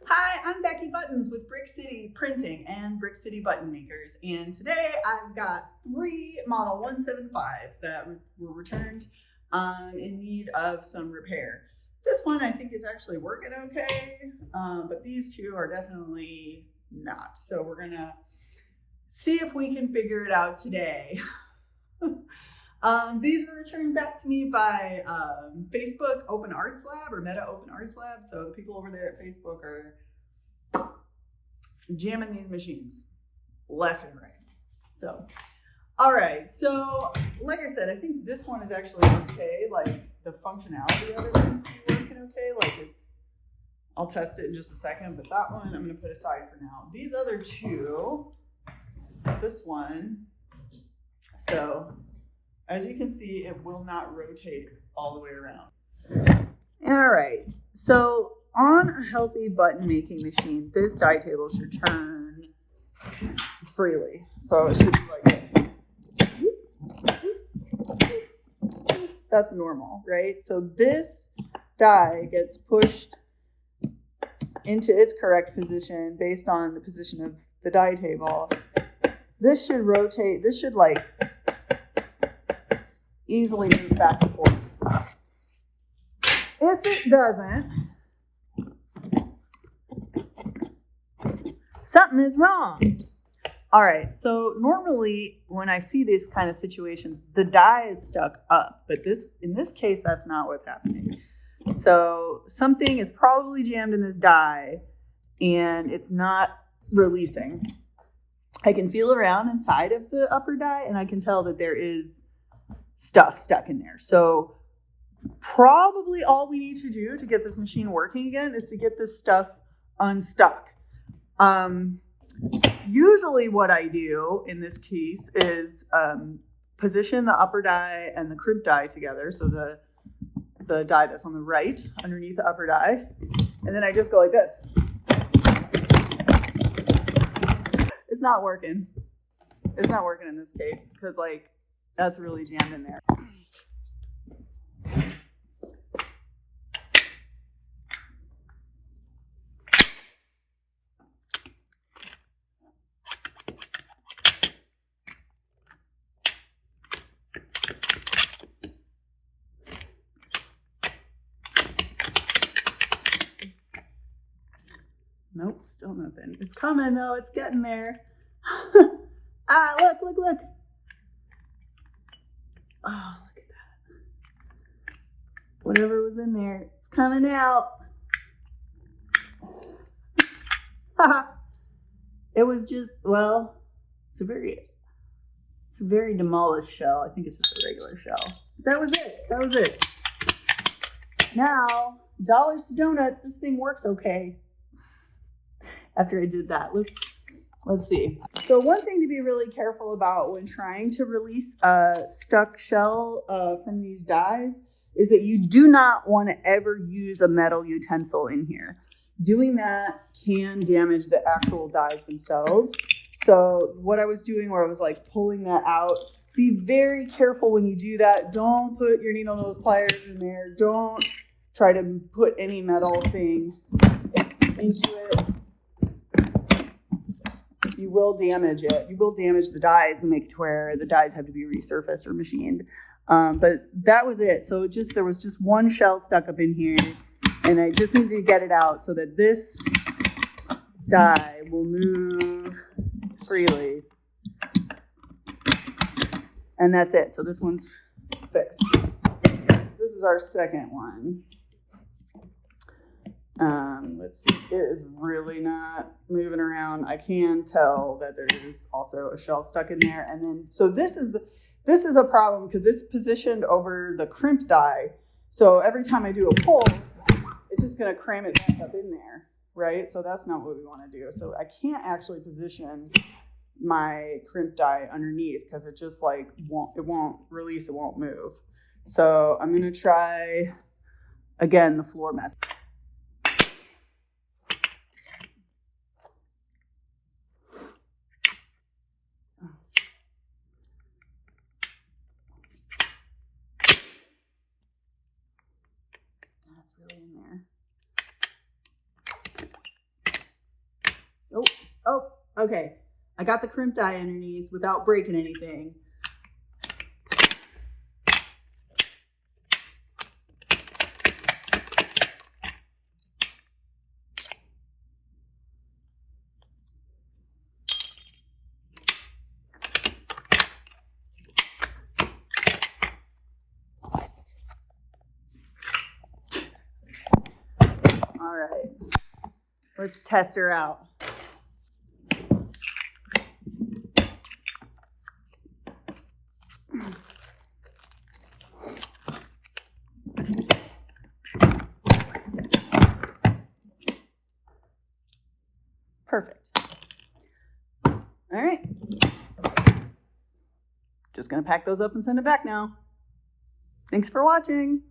Hi, I'm Becky Buttons with Brick City Printing and Brick City Button Makers, and today I've got 3 Model 175s that were returned in need of some repair. This one I think is actually working okay, but these two are definitely not. So we're gonna see if we can figure it out today. These were returned back to me by Facebook Open Arts Lab or Meta Open Arts Lab. So the people over there at Facebook are jamming these machines left and right. So, all right. So, like I said, I think this one is actually okay. Like the functionality of it seems to be working okay. Like I'll test it in just a second, but that one I'm going to put aside for now. These other two, this one, so as you can see, it will not rotate all the way around. All right, so on a healthy button making machine, this die table should turn freely. So it should be like this. That's normal, right? So this die gets pushed into its correct position based on the position of the die table. This should rotate, this should like easily move back and forth. If it doesn't, something is wrong. All right, so normally when I see these kind of situations, the die is stuck up, but in this case, that's not what's happening. So something is probably jammed in this die and it's not releasing. I can feel around inside of the upper die and I can tell that there is stuff stuck in there. So probably all we need to do to get this machine working again is to get this stuff unstuck. Usually what I do in this case is position the upper die and the crimp die together. So the die that's on the right underneath the upper die. And then I just go like this. It's not working. It's not working in this case because like that's really jammed in there. Nope, still nothing. It's coming though, it's getting there. Ah, look. Oh, look at that. Whatever was in there, it's coming out. It was just, well, it's a very demolished shell. I think it's just a regular shell. That was it. Now, dollars to donuts, this thing works okay. After I did that, let's see. So one thing to be really careful about when trying to release a stuck shell from these dies is that you do not want to ever use a metal utensil in here. Doing that can damage the actual dies themselves. So what I was doing where I was like pulling that out, be very careful when you do that. Don't put your needle nose pliers in there. Don't try to put any metal thing into it. You will damage it. You will damage the dies and make it to where the dies have to be resurfaced or machined. But that was it. So there was just one shell stuck up in here, and I just needed to get it out so that this die will move freely. And that's it. So this one's fixed. This is our second one. Let's see, it is really not moving around. I can tell that there is also a shell stuck in there. And then, so this is a problem because it's positioned over the crimp die. So every time I do a pull, it's just going to cram it back up in there, right? So that's not what we want to do. So I can't actually position my crimp die underneath because it just like won't release, it won't move. So I'm going to try again the floor method. That's really in there. Oh, okay. I got the crimp die underneath without breaking anything. All right, let's test her out. Perfect. All right. Just gonna pack those up and send it back now. Thanks for watching.